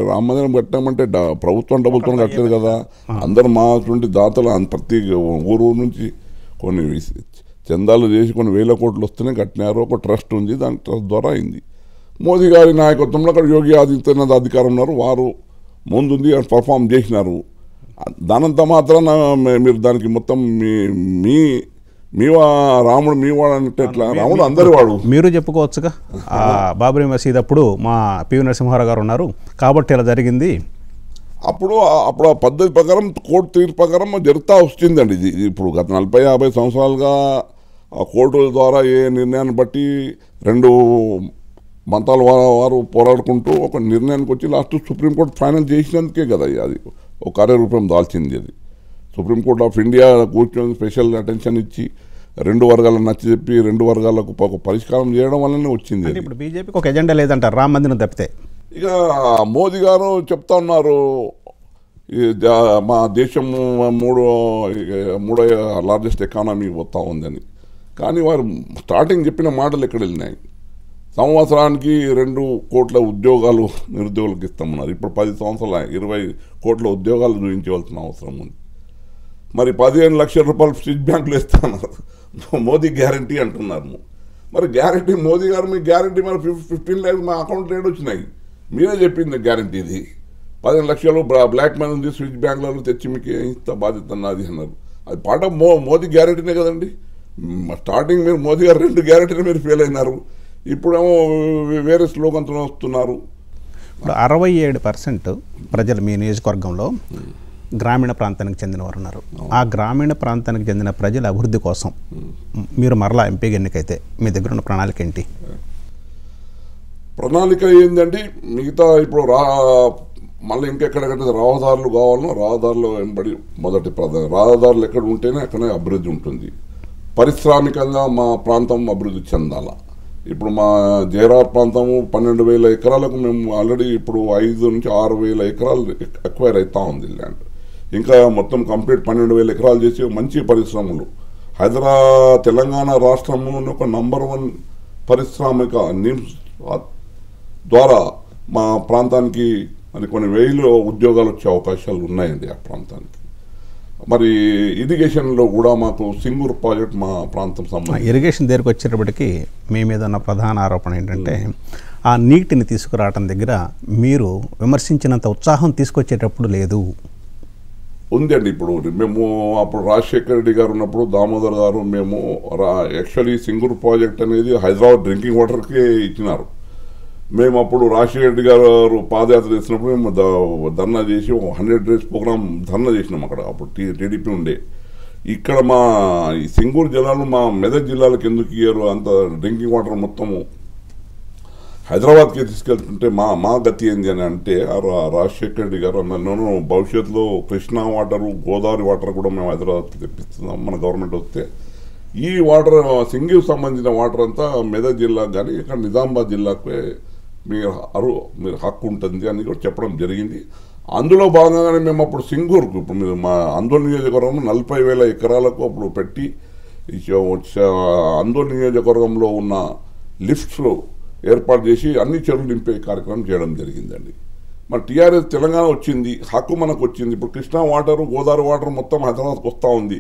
రామ మందిరం కట్టామంటే ప్రభుత్వం డబ్బులతో కట్టలేదు కదా. అందరు మా అటువంటి దాతలు ప్రతి ఊరు నుంచి కొన్ని చందాలు చేసి కొన్ని వేల కోట్లు వస్తేనే కట్టినారు. ఒక ట్రస్ట్ ఉంది, దాని ట్రస్ట్ ద్వారా అయింది. మోదీ గారి నాయకత్వంలో అక్కడ యోగి ఆదిత్యనాథ్ అధికారం ఉన్నారు, వారు ముందుంది పర్ఫామ్ చేసినారు. దానంతా మాత్రాన మీరు దానికి మొత్తం మీ రాముడు మీ వాడు అంటే ఎట్లా? రాముడు అందరి వాడు. మీరు చెప్పుకోవచ్చుగా, బాబరీ మసీద్ అప్పుడు మా పివి నరసింహారావు గారు ఉన్నారు కాబట్టి ఇలా జరిగింది. అప్పుడు ఆ పద్ధతి ప్రకారం కోర్టు తీర్పు ప్రకారం జరుగుతూ వస్తుందండి. ఇది ఇప్పుడు గత 40-50 సంవత్సరాలుగా ఆ కోర్టుల ద్వారా ఏ నిర్ణయాన్ని బట్టి 2 మతాల వారు పోరాడుకుంటూ ఒక నిర్ణయానికి వచ్చి లాస్ట్ సుప్రీంకోర్టు ఫైనల్ చేసినందుకే కదా అది ఒక కార్యరూపం దాల్చింది. అది సుప్రీంకోర్టు ఆఫ్ ఇండియా కూర్చొని స్పెషల్ అటెన్షన్ ఇచ్చి 2 వర్గాలను నచ్చి చెప్పి 2 వర్గాలకు ఒక పరిష్కారం చేయడం వల్లనే వచ్చింది. ఇప్పుడు బీజేపీకి ఒక ఎజెండా లేదంటారు రామ మందిరం తప్పితే. ఇక మోదీ గారు చెప్తా ఉన్నారు మా దేశం మూడో లార్జెస్ట్ ఎకానమీ వస్తూ ఉందని, కానీ వారు స్టార్టింగ్ చెప్పిన మాటలు ఎక్కడ వెళ్ళినాయి? సంవత్సరానికి 2 కోట్ల ఉద్యోగాలు నిరుద్యోగులకు ఇస్తామన్నారు. ఇప్పుడు 10 సంవత్సరాలు 20 కోట్ల ఉద్యోగాలు చూపించవలసిన అవసరం ఉంది. మరి 15 లక్షల రూపాయలు స్విచ్ బ్యాంకులు ఇస్తున్నారు, మోదీ గ్యారంటీ అంటున్నారు. మరి గ్యారంటీ మోదీ గారు మీ గ్యారంటీ మరి 15 lakhs మా అకౌంట్ రేట్ వచ్చినాయి, మీరే చెప్పింది గ్యారంటీ. ఇది 15 లక్షలు బ్లాక్ మనీ ఉంది స్విచ్ బ్యాంకులలో తెచ్చి మీకు ఇంత బాధ్యత నాది అన్నారు. అది పార్ట్ ఆఫ్ మోదీ గ్యారంటీనే కదండి. స్టార్టింగ్ మీరు మోదీ గారు 2 గ్యారంటీలు మీరు ఫెయిల్ అయినారు, ఇప్పుడేమో వేరే స్లోగన్తో వస్తున్నారు. ఇప్పుడు 67% ప్రజలు మీ నియోజకవర్గంలో గ్రామీణ ప్రాంతానికి చెందినవారు ఉన్నారు. ఆ గ్రామీణ ప్రాంతానికి చెందిన ప్రజల అభివృద్ధి కోసం మీరు మరలా ఎంపీగా ఎన్నికైతే మీ దగ్గర ఉన్న ప్రణాళిక ఏంటి? ప్రణాళిక ఏంటంటే మిగతా ఇప్పుడు మళ్ళీ ఇంకెక్కడెక్కడ రహదారులు కావాలనో రహదారులు వెంబడి మొదటి రహదారులు ఎక్కడ ఉంటేనే అక్కడే అభివృద్ధి ఉంటుంది. పారిశ్రామికంగా మా ప్రాంతం అభివృద్ధి చెందాల. ఇప్పుడు మా జైరాబాద్ ప్రాంతము 12,000 ఎకరాలకు మేము ఆల్రెడీ ఇప్పుడు 5 నుంచి 6,000 ఎకరాలు అక్వైర్ అవుతా ఉంది ల్యాండ్. ఇంకా మొత్తం కంప్లీట్ 12,000 ఎకరాలు చేసి మంచి పరిశ్రమలు. తెలంగాణ రాష్ట్రంలో ఒక నంబర్ 1 పారిశ్రామిక నిమ్స్ ద్వారా మా ప్రాంతానికి మరి కొన్ని 1000 ఉద్యోగాలు వచ్చే అవకాశాలు ఉన్నాయండి ఆ ప్రాంతానికి. మరి ఇరిగేషన్లో కూడా మాకు సింగూర్ ప్రాజెక్ట్ మా ప్రాంతం సంబంధించి. ఇరిగేషన్ దగ్గరకు వచ్చేటప్పటికి మీ మీద ఉన్న ప్రధాన ఆరోపణ ఏంటంటే ఆ నీటిని తీసుకురావడం దగ్గర మీరు విమర్శించినంత ఉత్సాహం తీసుకొచ్చేటప్పుడు లేదు ఉందండి. ఇప్పుడు మేము అప్పుడు రాజశేఖర రెడ్డి గారు ఉన్నప్పుడు దామోదర్ గారు మేము యాక్చువల్లీ సింగూర్ ప్రాజెక్ట్ అనేది హైదరాబాద్ డ్రింకింగ్ వాటర్కి ఇచ్చినారు. మేము అప్పుడు రాజశేఖర రెడ్డి గారు పాదయాత్ర చేసినప్పుడు మేము ధర్నా చేసి 100 days ప్రోగ్రామ్ ధర్నా చేసినాం అక్కడ. అప్పుడు టీడీపీ ఉండే. ఇక్కడ మా ఈ సింగూరు జిల్లాలో మా మెదక్ జిల్లాలకు ఎందుకు ఇయ్యారు అంత డ్రింకింగ్ వాటర్ మొత్తము హైదరాబాద్కి తీసుకెళ్తుంటే మా గతి ఏంది అని అంటే రాజశేఖర రెడ్డి గారు అన్నారు భవిష్యత్తులో కృష్ణా వాటరు గోదావరి వాటర్ కూడా మేము హైదరాబాద్కి తెప్పిస్తున్నాం మన గవర్నమెంట్ వస్తే. ఈ వాటర్ సింగిల్ సంబంధించిన వాటర్ అంతా మెదక్ జిల్లాకు కానీ ఇక్కడ నిజామాబాద్ జిల్లాకు మీరు హక్కు ఉంటుంది అని కూడా చెప్పడం జరిగింది. అందులో భాగంగానే మేము అప్పుడు సింగూరుకు ఇప్పుడు మీరు మా అందోల్ నియోజకవర్గంలో 40,000 ఎకరాలకు అప్పుడు పెట్టి అందోల్ నియోజకవర్గంలో ఉన్న లిఫ్ట్స్లో ఏర్పాటు చేసి అన్ని చెరువులు నింపే కార్యక్రమం చేయడం జరిగిందండి. మరి టీఆర్ఎస్ తెలంగాణ వచ్చింది, హక్కు మనకు వచ్చింది. ఇప్పుడు కృష్ణా వాటర్, గోదావరి వాటర్ మొత్తం హైదరాబాద్కి వస్తూ ఉంది.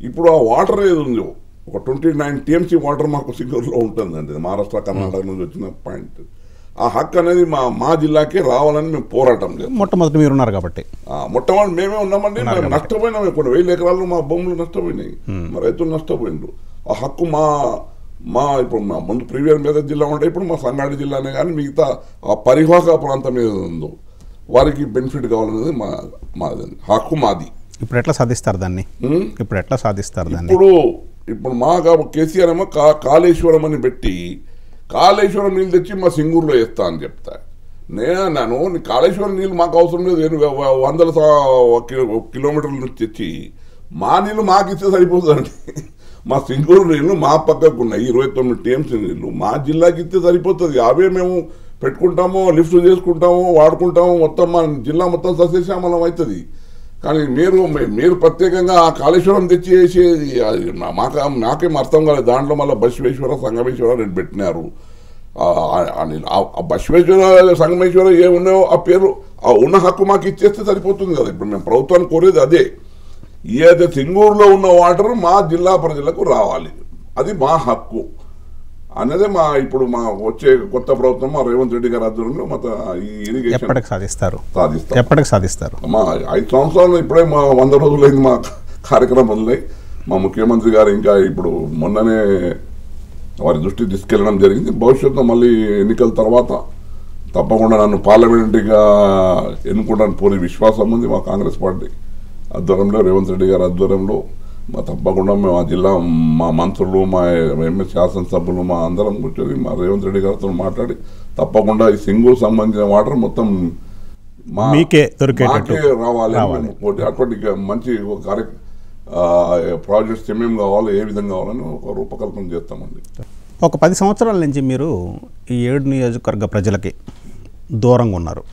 ఇప్పుడు ఆ వాటర్ ఏది ఉందో ఒక 29 TMC వాటర్ మాకు సింగూరులో ఉంటుందండి. మహారాష్ట్ర, కర్ణాటక నుంచి వచ్చిన పాయింట్. ఆ హక్కు అనేది మా జిల్లాకే రావాలని మేము పోరాటం లేదు. మొట్టమొదటి మీరు ఉన్నారు కాబట్టి మొట్టమొదటి మేమే ఉన్నామండి. మేము నష్టపోయినాం. ఇప్పుడు 1000 ఎకరాలు మా భూములు నష్టపోయినాయి, మా రైతులు నష్టపోయినారు. ఆ హక్కు ఇప్పుడు మా ముందు ప్రీవియస్ మెదక్ జిల్లా ఉంటే ఇప్పుడు మా సంగారెడ్డి జిల్లానే కానీ మిగతా ఆ పరివాహక ప్రాంతం ఏది ఉందో వారికి బెనిఫిట్ కావాలనేది మాది హక్కు మాది. ఇప్పుడు ఎట్లా సాధిస్తారు దాన్ని? ఇప్పుడు మా కేసీఆర్ ఏమో కాళేశ్వరం అని పెట్టి కాళేశ్వరం నీళ్ళు తెచ్చి మా సింగూరులో వేస్తా అని చెప్తా. నేను కాళేశ్వరం నీళ్ళు మాకు అవసరం లేదు, 100 కిలోమీటర్ల నుంచి తెచ్చి మా నీళ్ళు మాకు ఇస్తే సరిపోతుందండి. మా సింగూరు నీళ్ళు మా పక్కకు ఉన్నాయి 29 TMC నీళ్ళు మా జిల్లాకి ఇస్తే సరిపోతుంది. అవే మేము పెట్టుకుంటాము, లిఫ్ట్ చేసుకుంటాము, వాడుకుంటాము, మొత్తం మా జిల్లా మొత్తం సస్యశ్యామలం అవుతుంది. కానీ మీరు ప్రత్యేకంగా ఆ కాళేశ్వరం తెచ్చి వేసేది నాకేం అర్థం కాలేదు. దాంట్లో మళ్ళీ బసవేశ్వర, సంగమేశ్వర 2 పెట్టినారు. ఆ బసవేశ్వర, సంగమేశ్వర ఏమున్నాయో ఆ పేరు ఉన్న హక్కు మాకు ఇచ్చేస్తే సరిపోతుంది కదా. ఇప్పుడు మేము ప్రభుత్వాన్ని కోరేది అదే. ఏదైతే సింగూరులో ఉన్న వాటర్ మా జిల్లా ప్రజలకు రావాలి, అది మా హక్కు అనేది ఇప్పుడు మా వచ్చే కొత్త ప్రభుత్వం మా రేవంత్ రెడ్డి గారి ఆధ్వర్యంలో ఈ ఇరిగేషన్ ఎప్పటికి సాధిస్తారు? మా 5 సంవత్సరాలు ఇప్పుడే మా 100 రోజులైంది మా కార్యక్రమం మొదలై. మా ముఖ్యమంత్రి గారు ఇంకా ఇప్పుడు మొన్ననే వారి దృష్టికి తీసుకెళ్లడం జరిగింది. భవిష్యత్తులో మళ్ళీ ఎన్నికల తర్వాత తప్పకుండా నన్ను పార్లమెంటరీగా ఎన్నుకోవడానికి పూర్తి విశ్వాసం ఉంది. మా కాంగ్రెస్ పార్టీ ఆధ్వర్యంలో, రేవంత్ రెడ్డి గారి ఆధ్వర్యంలో తప్పకుండా మేము ఆ జిల్లా మా మంత్రులు, మా ఎంఎస్ శాసనసభ్యులు మా అందరం కూర్చొని మా రేవంత్ రెడ్డి గారితో మాట్లాడి తప్పకుండా ఈ సింగూరు సంబంధించిన వాటర్ మొత్తం మీకే రావాలి. అటువంటి మంచి ప్రాజెక్ట్స్ ఏమేమి కావాలి, ఏ విధంగా కావాలని ఒక రూపకల్పన చేస్తామండి. ఒక 10 సంవత్సరాల నుంచి మీరు ఈ 7 నియోజకవర్గ ప్రజలకి దూరంగా ఉన్నారు.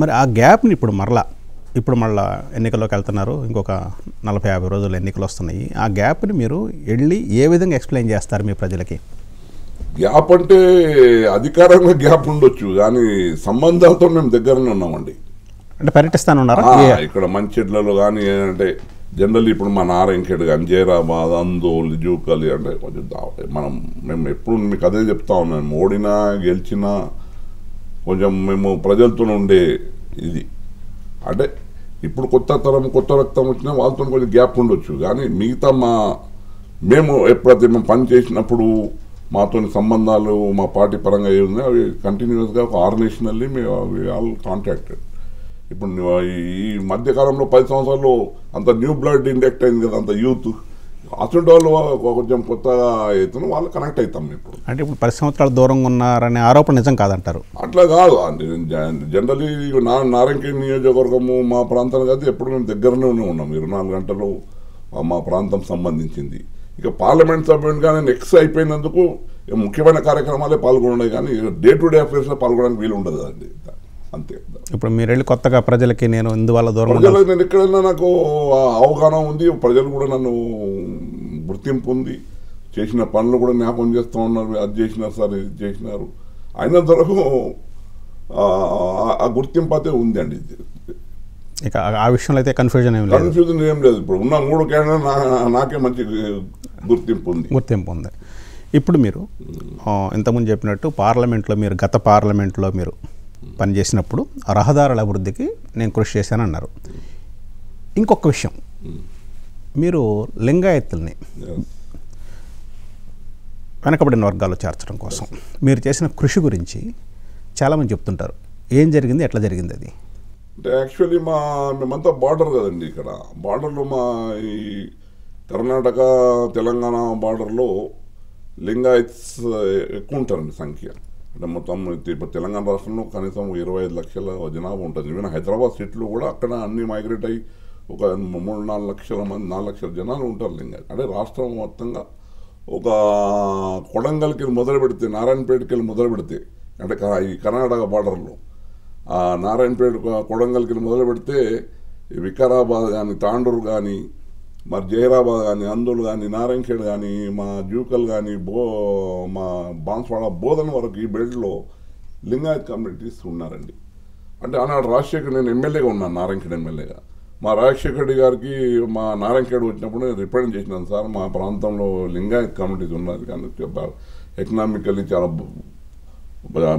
మరి ఆ గ్యాప్ని ఇప్పుడు మళ్ళీ ఎన్నికల్లోకి వెళ్తున్నారు. ఇంకొక 40-50 రోజులు ఎన్నికలు వస్తున్నాయి. ఆ గ్యాప్ని మీరు వెళ్ళి ఏ విధంగా ఎక్స్ప్లెయిన్ చేస్తారు మీ ప్రజలకి? గ్యాప్ అంటే అధికారంగా గ్యాప్ ఉండొచ్చు, కానీ సంబంధాలతో మేము దగ్గరనే ఉన్నామండి. అంటే పర్యటిస్తాను ఉన్నారా ఇక్కడ మంచిర్లలో కానీ? అంటే జనరల్లీ ఇప్పుడు మా నారాయణఖేడ్ కానీ, జైరాబాద్, అందోల్, జూకలి అంటే కొంచెం మేము ఎప్పుడు మీకు అదే చెప్తా ఉన్నాను. ఓడినా గెలిచినా కొంచెం మేము ప్రజలతో ఉండే ఇది అంటే ఇప్పుడు కొత్త తరం, కొత్త రక్తం వచ్చినా వాళ్ళతో కొంచెం గ్యాప్ ఉండొచ్చు. కానీ మిగతా మేము ఎప్పుడైతే మేము పని చేసినప్పుడు మాతో సంబంధాలు మా పార్టీ పరంగా ఏ ఉన్నాయో అవి కంటిన్యూస్గా ఒక ఆర్గనైజేషనల్లీ మేము ఆల్ కాంటాక్టెడ్. ఇప్పుడు ఈ మధ్యకాలంలో 10 సంవత్సరాల్లో అంత న్యూ బ్లడ్ ఇండెక్ట్ అయింది కదా, అంత యూత్ అటువంటి వాళ్ళు కొంచెం కొత్తగా అవుతున్న వాళ్ళు కనెక్ట్ అవుతాం. ఇప్పుడు అంటే ఇప్పుడు 10 సంవత్సరాలు దూరంగా ఉన్నారనే ఆరోపణ నిజం కాదంటారు? అట్లా కాదు అండి. జనరలీ నారాయణఖేడ్ నియోజకవర్గము మా ప్రాంతానికి అయితే ఎప్పుడు మేము దగ్గరనే ఉన్నాం. 24 గంటలు మా ప్రాంతం సంబంధించింది. ఇక పార్లమెంట్ సభ్యునిగా నేను అయిపోయినందుకు ముఖ్యమైన కార్యక్రమాలే పాల్గొన్నాయి, కానీ డే టు డే అఫేర్స్లో పాల్గొనడానికి వీలు ఉండదు అండి. అంతే. ఇప్పుడు మీరు వెళ్ళి కొత్తగా ప్రజలకి నేను ఇందువల్ల దూరం నేను ఎక్కడైనా నాకు అవగాహన ఉంది, ప్రజలు కూడా నన్ను గుర్తింపు ఉంది, చేసిన పనులు కూడా జ్ఞాపకం చేస్తూ ఉన్నారు. అది చేసినారు సార్, ఇది చేసినారు, అయినంత వరకు ఆ గుర్తింపు అయితే ఉంది అండి. ఇక ఆ విషయంలో అయితే కన్ఫ్యూజన్ ఏం లేదు. ఇప్పుడు ఉన్న 3 క్యాండిడేట్ నాకే మంచి గుర్తింపు ఉంది. ఇప్పుడు మీరు ఇంతకుముందు చెప్పినట్టు గత పార్లమెంట్లో మీరు పనిచేసినప్పుడు రహదారుల అభివృద్ధికి నేను కృషి చేశానన్నారు. ఇంకొక విషయం, మీరు లింగాయతుల్ని వెనకబడిన వర్గాల్లో చేర్చడం కోసం మీరు చేసిన కృషి గురించి చాలామంది చెప్తుంటారు. ఏం జరిగింది, ఎట్లా జరిగింది అది? అంటే యాక్చువల్లీ మేమంతా బార్డర్ కదండి. ఇక్కడ బార్డర్లో ఈ కర్ణాటక తెలంగాణ బార్డర్లో లింగాయత్స్ ఎక్కువ ఉంటారండి సంఖ్య. అంటే మొత్తం ఇప్పుడు తెలంగాణ రాష్ట్రంలో కనీసం 25 లక్షల జనాభా ఉంటుంది. ఈవెన్ హైదరాబాద్ సిటీలో కూడా అక్కడ అన్ని మైగ్రేట్ అయ్యి ఒక 3-4 లక్షల మంది 4 లక్షల జనాలు ఉంటారు లింగాయత్. అంటే రాష్ట్రం మొత్తంగా ఒక కొడంగల్కి మొదలు పెడితే, నారాయణపేటకి మొదలు పెడితే, అంటే ఈ కర్ణాటక బార్డర్లో ఆ నారాయణపేట కొడంగల్కి మొదలు పెడితే వికారాబాద్ కానీ, తాండూరు కానీ, మరి జహీరాబాద్ కానీ, అందోల్ కానీ, నారాయణఖేడ్ కానీ, మా జూకల్ కానీ, మా బాన్స్వాడ, బోధన వరకు ఈ బెల్ట్లో లింగాయత్ కమ్యూనిటీస్ ఉన్నారండి. అంటే ఆనాడు రాజశేఖర్, నేను ఎమ్మెల్యేగా ఉన్నాను, నారాయణఖేడ్ ఎమ్మెల్యేగా. మా రాజశేఖర్ రెడ్డి గారికి మా నారాయణఖేడ్ వచ్చినప్పుడు నేను రిప్రజెంట్ చేసినాను, సార్ మా ప్రాంతంలో లింగాయత్ కమ్యూనిటీస్ ఉన్నారు కానీ ఎకనామికల్లీ చాలా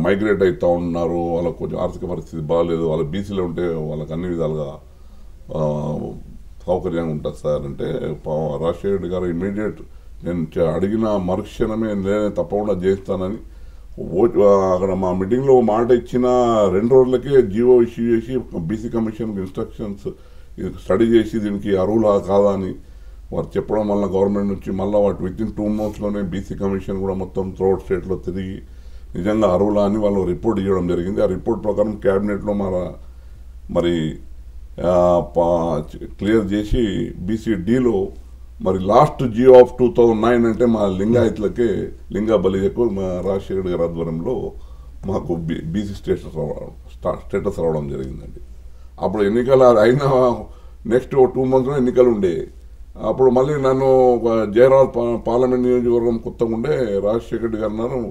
మైగ్రేట్ అవుతూ ఉన్నారు, వాళ్ళకు కొంచెం ఆర్థిక పరిస్థితి బాగాలేదు, వాళ్ళ బీసీలో ఉంటే వాళ్ళకి అన్ని విధాలుగా సౌకర్యంగా ఉంటుంది సార్ అంటే, రాజశేఖర రెడ్డి గారు ఇమీడియట్ నేను అడిగిన మరుక్షణమే నేనే తప్పకుండా చేస్తానని అక్కడ మా మీటింగ్లో మాట ఇచ్చిన 2 రోజులకే జీవో ఇష్యూ చేసి బీసీ కమిషన్కి ఇన్స్ట్రక్షన్స్ స్టడీ చేసి దీనికి అర్హులా కాదా అని వారు చెప్పడం వల్ల గవర్నమెంట్ నుంచి మళ్ళీ వాటి వితిన్ 2 monthsలోనే బీసీ కమిషన్ కూడా మొత్తం త్రూఅవుట్ స్టేట్లో తిరిగి నిజంగా అర్హులా అని వాళ్ళు రిపోర్ట్ ఇవ్వడం జరిగింది. ఆ రిపోర్ట్ ప్రకారం క్యాబినెట్లో మరి క్లియర్ చేసి బీసీడీలో మరి లాస్ట్ జియో ఆఫ్ 2009 అంటే మా లింగాయత్లకే, లింగా బలిజకు మా రాజశేఖర్ గారి ఆధ్వర్యంలో మాకు బీసీ స్టేటస్ రావడం జరిగిందండి. అప్పుడు ఎన్నికలు అయిన నెక్స్ట్ 2 monthsలో ఎన్నికలు ఉండే. అప్పుడు మళ్ళీ నన్ను జయరాజ్ పార్లమెంట్ నియోజకవర్గం కొత్తగా ఉండే రాజశేఖర్ రెడ్డి గారు అన్నారు,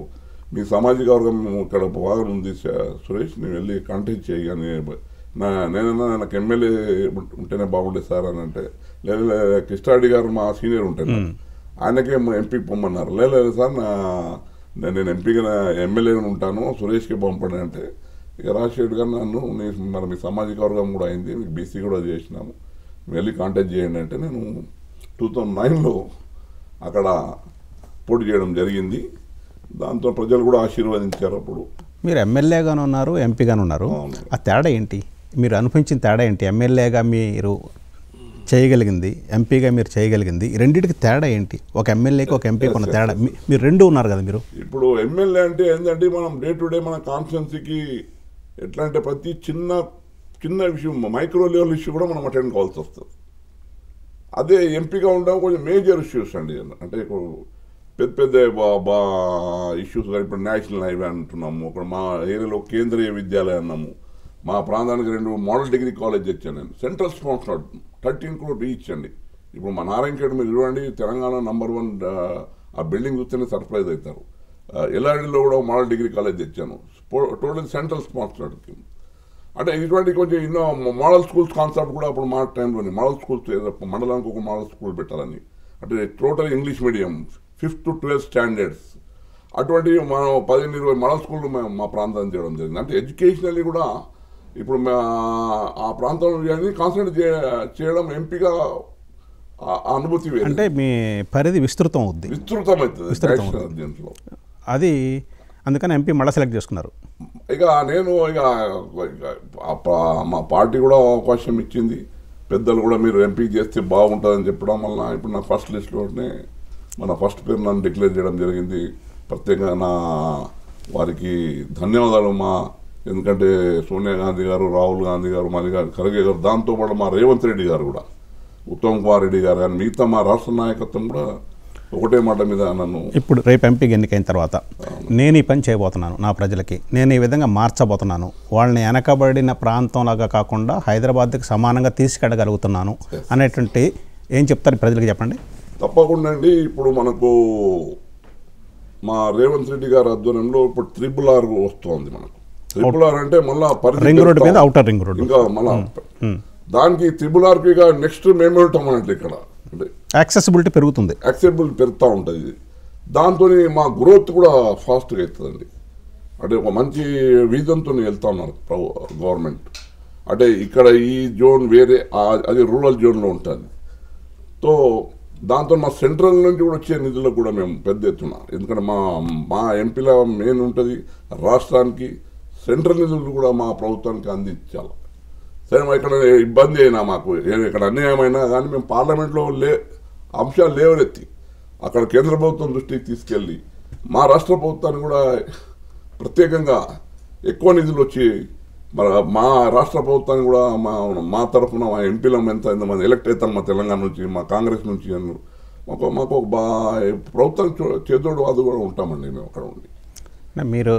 మీ సామాజిక వర్గం ఇక్కడ బాగా ఉంది సురేష్, నేను వెళ్ళి కాంటాక్ట్ చేయగానే నేనన్నా నాకు ఎమ్మెల్యే ఉంటేనే బాగుండే సార్ అని అంటే, లేదు కృష్ణారెడ్డి గారు మా సీనియర్ ఉంటాను, ఆయనకే ఎంపీకి పొమ్మన్నారు. లేదు సార్ నేను ఎంపీగా ఎమ్మెల్యేగా ఉంటాను, సురేష్కి పంపండి అంటే, ఇక రాజశేఖర్ గారు నన్ను మరి మీ సామాజిక వర్గం కూడా అయింది, మీకు బీసీ కూడా చేసినాము, వెళ్ళి కాంటాక్ట్ చేయండి అంటే నేను 2009లో అక్కడ పోటీ చేయడం జరిగింది. దాంతో ప్రజలు కూడా ఆశీర్వదించారు. అప్పుడు మీరు ఎమ్మెల్యేగాను ఉన్నారు, ఎంపీగాను ఉన్నారు, ఆ తేడా ఏంటి? మీరు అనిపించిన తేడా ఏంటి? ఎమ్మెల్యేగా మీరు చేయగలిగింది, ఎంపీగా మీరు చేయగలిగింది, రెండింటికి తేడా ఏంటి? ఒక ఎమ్మెల్యేకి ఒక ఎంపీకి ఉన్న తేడా, మీరు 2 ఉన్నారు కదా మీరు. ఇప్పుడు ఎమ్మెల్యే అంటే ఏంటంటే మనం డే టు డే మన కాన్స్టిట్యున్సీకి ఎట్లా అంటే ప్రతి చిన్న విషయం, మైక్రో లెవెల్ ఇష్యూ కూడా మనం అటెండ్ కావాల్సి వస్తుంది. అదే ఎంపీగా ఉండడం కొంచెం మేజర్ ఇష్యూస్ అండి, అంటే పెద్ద ఇష్యూస్. ఇప్పుడు నేషనల్ హైవే అంటున్నాము, ఒక మా ఏరియాలో కేంద్రీయ విద్యాలయం అన్నాము, మా ప్రాంతానికి 2 మోడల్ డిగ్రీ కాలేజ్ తెచ్చాను నేను, సెంట్రల్ స్పాన్సర్డ్ 13 crore ఈచ్ అండి. ఇప్పుడు మా నారాయణఖేడ్ మీరు చూడండి, తెలంగాణ నంబర్ 1 ఆ బిల్డింగ్ చూస్తేనే సర్ప్రైజ్ అవుతారు. ఎల్ఆర్డీలో కూడా మోడల్ డిగ్రీ కాలేజ్ తెచ్చాను, టోటల్ సెంట్రల్ స్పాన్సర్డ్. అంటే ఇటువంటి కొంచెం ఎన్నో మోడల్ స్కూల్స్ కాన్సెప్ట్ కూడా అప్పుడు మా టైంలోనే మోడల్ స్కూల్స్ మండలానికి ఒక మోడల్ స్కూల్ పెట్టాలని, అంటే total English medium 5th to 12th standards అటువంటి మనం 15-20 మోడల్ స్కూళ్ళు మా ప్రాంతాన్ని చేయడం జరిగింది. అంటే ఎడ్యుకేషనల్లీ కూడా ఇప్పుడు ఆ ప్రాంతంలో కాన్సన్ట్రేట్ చేయడం ఎంపీగా అనుభూతి వేరు. అంటే మీ పరిధి విస్తృతం అవుతుంది, విస్తృతమవుతుంది దీంట్లో. అది అందుకని ఎంపీ మళ్ళీ సెలెక్ట్ చేసుకున్నారు. ఇక నేను మా పార్టీ కూడా అవకాశం ఇచ్చింది, పెద్దలు కూడా మీరు ఎంపీ చేస్తే బాగుంటుందని చెప్పడం వల్ల ఇప్పుడు నా ఫస్ట్ లిస్ట్లోనే మన ఫస్ట్ పేరు నన్ను డిక్లేర్ చేయడం జరిగింది. ప్రత్యేకంగా నా వారికి ధన్యవాదాలు. ఎందుకంటే సోనియా గాంధీ గారు, రాహుల్ గాంధీ గారు, మల్లికార్జున ఖర్గే గారు, దాంతోపాటు మా రేవంత్ రెడ్డి గారు కూడా, ఉత్తమ్ కుమార్ రెడ్డి గారు కానీ మిగతా మా రాష్ట్ర నాయకత్వం కూడా ఒకటే మాట మీద నన్ను, ఇప్పుడు రేపు ఎంపీకి ఎన్నికైన తర్వాత నేను ఈ పని చేయబోతున్నాను, నా ప్రజలకి నేను ఈ విధంగా మార్చబోతున్నాను, వాళ్ళని వెనకబడిన ప్రాంతంలాగా కాకుండా హైదరాబాద్కి సమానంగా తీసుకెళ్ళగలుగుతున్నాను అనేటువంటి ఏం చెప్తారు ప్రజలకు చెప్పండి. తప్పకుండా అండి. ఇప్పుడు మనకు మా రేవంత్ రెడ్డి గారి ఆధ్వర్యంలో ఇప్పుడు RRR వస్తుంది. మనకు RRR అంటే మళ్ళీ రింగ్ రోడ్ మీద ఔటర్ రింగ్ రోడ్, ఇంకా మళ్ళీ దానికి RRRకి నెక్స్ట్ మేమే ఉంటాం అన్నట్లు. ఇక్కడ అంటే యాక్సెసిబిలిటీ పెరుగుతుంది, యాక్సెసిబిలిటీ పెరుగుతూ ఉంటుంది. దాంతో మా గ్రోత్ కూడా ఫాస్ట్గా అవుతుందండి. అంటే ఒక మంచి విజన్తో వెళ్తా ఉన్నారు గవర్నమెంట్. అంటే ఇక్కడ ఈ జోన్ వేరే, అది రూరల్ జోన్లో ఉంటుంది. తో దాంతో మా సెంట్రల్ నుంచి కూడా వచ్చే నిధులకు కూడా మేము పెద్ద ఎత్తున, ఎందుకంటే మా ఎంపీల మెయిన్ ఉంటుంది రాష్ట్రానికి, సెంట్రల్ నిధులు కూడా మా ప్రభుత్వానికి అందించాలి. సరే ఇక్కడ ఇబ్బంది అయినా మాకు ఇక్కడ అన్యాయమైనా కానీ మేము పార్లమెంట్లో అంశాలు లేవనెత్తి అక్కడ కేంద్ర ప్రభుత్వం దృష్టికి తీసుకెళ్ళి మా రాష్ట్ర ప్రభుత్వాన్ని కూడా ప్రత్యేకంగా ఎక్కువ నిధులు వచ్చి మరి మా రాష్ట్ర ప్రభుత్వాన్ని కూడా మా తరఫున మా ఎంపీలం ఎంతమంది ఎలక్ట్ అవుతాం మా తెలంగాణ నుంచి, మా కాంగ్రెస్ నుంచి అన్నారు. మాకు ఒక ప్రభుత్వం చేదోడు అది కూడా ఉంటామండి మేము అక్కడ ఉండి. మీరు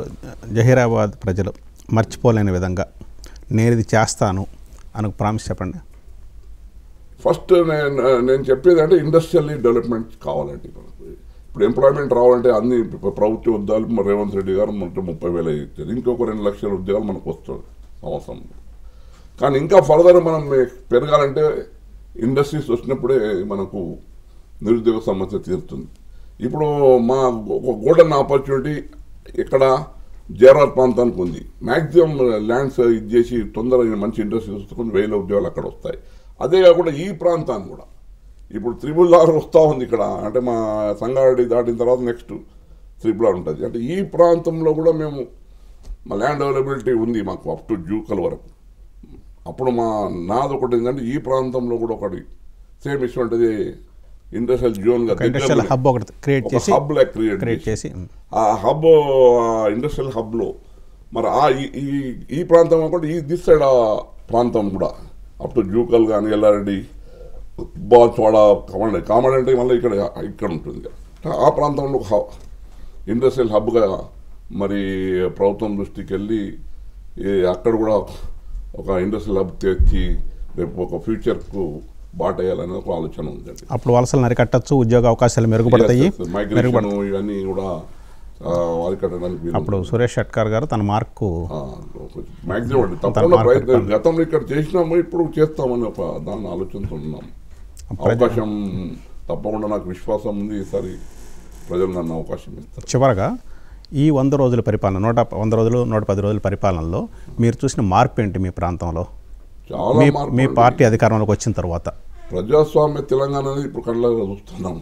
జహీరాబాద్ ప్రజలు మర్చిపోలేని విధంగా నేను ఇది చేస్తాను అని ప్రామిస్ చెప్పండి. ఫస్ట్ నేను చెప్పేది అంటే ఇండస్ట్రియల్లీ డెవలప్మెంట్ కావాలండి మనకు. ఇప్పుడు ఎంప్లాయ్మెంట్ రావాలంటే అన్ని ప్రభుత్వ ఉద్యోగాలు రేవంత్ రెడ్డి గారు మనకు 30,000 ఇచ్చారు, ఇంకొక 2 లక్షల ఉద్యోగాలు మనకు వస్తుంది సంవత్సరం. కానీ ఇంకా ఫర్దర్ మనం పెరగాలంటే ఇండస్ట్రీస్ వచ్చినప్పుడే మనకు నిరుద్యోగ సమస్య తీరుతుంది. ఇప్పుడు మా ఒక గోల్డెన్ ఆపర్చునిటీ ఇక్కడ జేఆర్ఆర్ ప్రాంతానికి ఉంది. మ్యాక్సిమం ల్యాండ్స్ ఇది చేసి తొందరగా మంచి ఇండస్ట్రీస్ వస్తుంది, 1000 ఉద్యోగాలు అక్కడ వస్తాయి. అదే కాకుండా ఈ ప్రాంతాన్ని కూడా ఇప్పుడు 666 వస్తూ ఉంది ఇక్కడ, అంటే మా సంగారెడ్డి దాటిన తర్వాత నెక్స్ట్ 666 ఉంటుంది. అంటే ఈ ప్రాంతంలో కూడా మేము మా ల్యాండ్ అవైలబిలిటీ ఉంది మాకు అప్ టు జూకల్ వరకు. అప్పుడు నాది ఒకటి ఏంటంటే ఈ ప్రాంతంలో కూడా ఒకటి సేమ్ ఇటువంటిది ఇండస్ట్రియల్ జోన్గా హబ్ ఒకటి హబ్ క్రియేట్ చేసి ఆ హబ్ ఇండస్ట్రియల్ హబ్లో మరి ఈ ప్రాంతం కూడా దిస్ సైడ్ ఆ ప్రాంతం కూడా అప్ టు జూకల్ కానీ ఎల్లారెడ్డి బాల్స్వాడ కామన్ అంటే మళ్ళీ ఇక్కడ ఉంటుంది. ఆ ప్రాంతంలో ఇండస్ట్రియల్ హబ్గా మరి ప్రభుత్వం దృష్టికి వెళ్ళి అక్కడ కూడా ఒక ఇండస్ట్రియల్ హబ్ తెచ్చి రేపు ఒక ఫ్యూచర్కు బాటేయాలనే ఒక ఆలోచన ఉందండి. అప్పుడు వలసలు అరికట్టచ్చు, ఉద్యోగ అవకాశాలు మెరుగుపడతాయి, మైగ్రేషన్ ఇవన్నీ కూడా అరికట్టడానికి. అప్పుడు సురేష్ షెట్కర్ గారు తన మార్కు మ్యాక్సిమం అండి తప్పకుండా ప్రయత్నం గతంలో ఇక్కడ చేసినాము, ఇప్పుడు చేస్తామని ఒక దాన్ని ఆలోచనతో ఉన్నాం. అవకాశం తప్పకుండా నాకు విశ్వాసం ఉంది, ఈసారి ప్రజలు నన్ను అవకాశం ఇస్తారు. చివరగా ఈ 100 రోజుల పరిపాలన 100 రోజులు 110 రోజుల పరిపాలనలో మీరు చూసిన మార్పు ఏంటి మీ ప్రాంతంలో? చాలా మీ పార్టీ అధికారంలోకి వచ్చిన తర్వాత ప్రజాస్వామ్య తెలంగాణ అనేది ఇప్పుడు కళ్ళగా చూస్తున్నాం.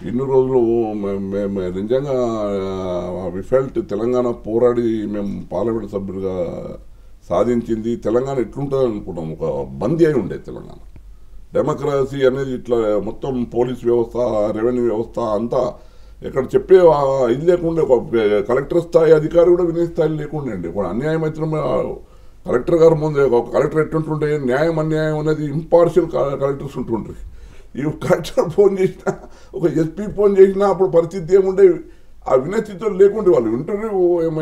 ఇన్ని రోజులు మేము నిజంగా వి ఫెల్ట్ తెలంగాణ పోరాడి మేము పార్లమెంట్ సభ్యులుగా సాధించింది తెలంగాణ ఎట్లుంటుంది అనుకున్నాం. ఒక బందీ అయి ఉండే తెలంగాణ. డెమోక్రసీ అనేది ఇట్లా మొత్తం పోలీస్ వ్యవస్థ, రెవెన్యూ వ్యవస్థ అంతా ఇక్కడ చెప్పే ఇది లేకుండా ఒక కలెక్టర్ స్థాయి అధికారి కూడా వినే స్థాయి లేకుండా అండి. ఇప్పుడు అన్యాయం అయితే కలెక్టర్ గారు ముందు ఒక కలెక్టర్ ఎట్టుంటుంటే న్యాయం అన్యాయం అనేది ఇంపార్షియల్ కలెక్టర్స్ ఉంటుండ్రి. ఈ కలెక్టర్ ఫోన్ చేసినా ఒక ఎస్పీ ఫోన్ చేసినా అప్పుడు పరిస్థితి ఏముండే ఆ వినతితో లేకుండే, వాళ్ళు ఇంటర్వ్యూ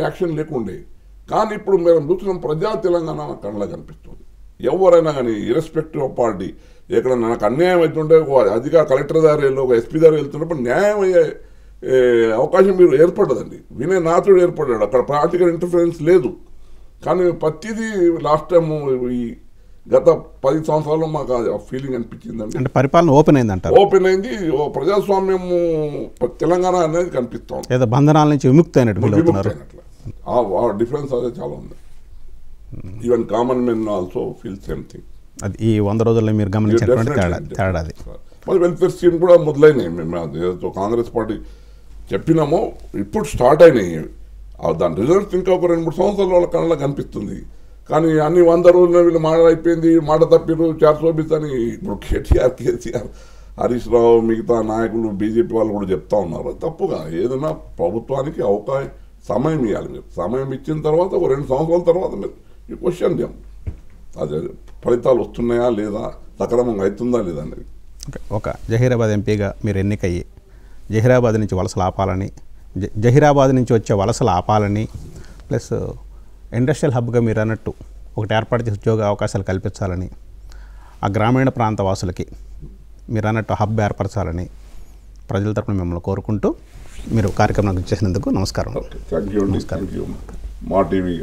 యాక్షన్ లేకుండే. కానీ ఇప్పుడు మేము చూస్తున్నాం ప్రజా తెలంగాణ కళ్ళ కనిపిస్తుంది. ఎవరైనా కానీ ఇర్రెస్పెక్టివ్ ఆఫ్ పార్టీ ఎక్కడన్నా నాకు అన్యాయం అవుతుంటే అధికార కలెక్టర్ దారి వెళ్ళి ఒక ఎస్పీ దారి వెళ్తున్నప్పుడు న్యాయం అయ్యే అవకాశం మీరు ఏర్పడదండి. వినే నాతుడు ఏర్పడ్డాడు, అక్కడ పొలిటికల్ ఇంటర్ఫరెన్స్ లేదు. కానీ ప్రతిదీ లాస్ట్ టైం ఈ గత 10 సంవత్సరాల్లో మాకు ఆ ఫీలింగ్ అనిపించిందండి. అంటే పరిపాలన ఓపెన్ అయిందంట, ఓపెన్ అయింది. ప్రజాస్వామ్యం తెలంగాణ అనేది కనిపిస్తాం, ఏదో బంధనాల నుంచి విముక్తి అయినట్టు ఆ డిఫరెన్స్ అదే చాలా ఉంది. Even common men also feel same thing. అది ఈ 100 రోజుల్లో మీరు గమనించినటువంటి తేడా. అది మరి వెల్ఫేర్ స్కీమ్ కూడా మొదలైనాయి. మేము ఏదో కాంగ్రెస్ పార్టీ చెప్పినామో ఇప్పుడు స్టార్ట్ అయినాయి. దాని రిజల్ట్స్ ఇంకా ఒక 2-3 సంవత్సరాల వాళ్ళ కళ్ళ కనిపిస్తుంది. కానీ అన్ని 100 రోజుల్లో వీళ్ళు మాట అయిపోయింది, మాట తప్పిరు 420 అని ఇప్పుడు కేటీఆర్, కేసీఆర్, హరీష్ రావు మిగతా నాయకులు బీజేపీ వాళ్ళు కూడా చెప్తా ఉన్నారు. తప్పుగా ఏదైనా ప్రభుత్వానికి సమయం ఇవ్వాలి. మీరు సమయం ఇచ్చిన తర్వాత ఒక 2 సంవత్సరాల తర్వాత మీరు ఈ క్వశ్చన్ చేయం అదే ఫలితాలు వస్తున్నాయా లేదా, సక్రమంగా అవుతుందా లేదా అనేది. ఒక జహీరాబాద్ ఎంపీగా మీరు ఎన్నికయ్యి జహీరాబాద్ నుంచి వలసలు ఆపాలని, జహీరాబాద్ నుంచి వచ్చే వలసలు ఆపాలని, ప్లస్ ఇండస్ట్రియల్ హబ్గా మీరు అన్నట్టు ఒకటి ఏర్పాటు చేసి ఉద్యోగ అవకాశాలు కల్పించాలని, ఆ గ్రామీణ ప్రాంత వాసులకి మీరు అన్నట్టు హబ్ ఏర్పరచాలని ప్రజల తరపున మిమ్మల్ని కోరుకుంటూ మీరు కార్యక్రమానికి చేసినందుకు నమస్కారం. థ్యాంక్ యూ అండి. థ్యాంక్ యూ మా టీవీ.